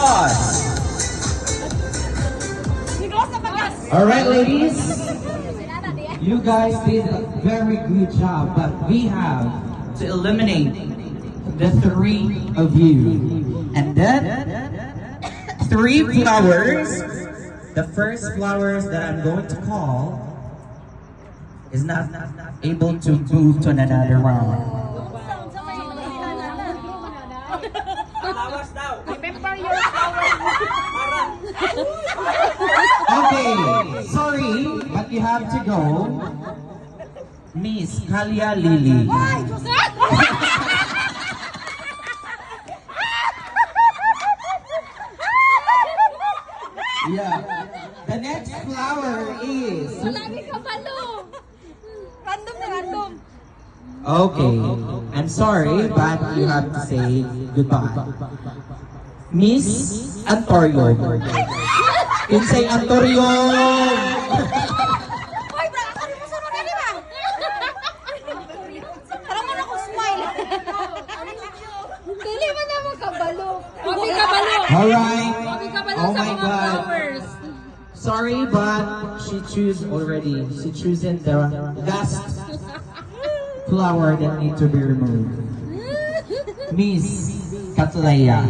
applause. Alright, ladies. You guys did a very good job, but we have to eliminate the three of you. And then, three flowers. The first flowers that I'm going to call is not able to move to another round. Okay, sorry, but you have to go. Miss Kalia Lily. Yeah. The next flower is... Random. Okay, I'm sorry, but you have to say goodbye. Miss Antorio. You say Antorio. Alright. Oh my God. Sorry, but she chose already. She chosen the last flower that need to be removed. Miss Katlaya.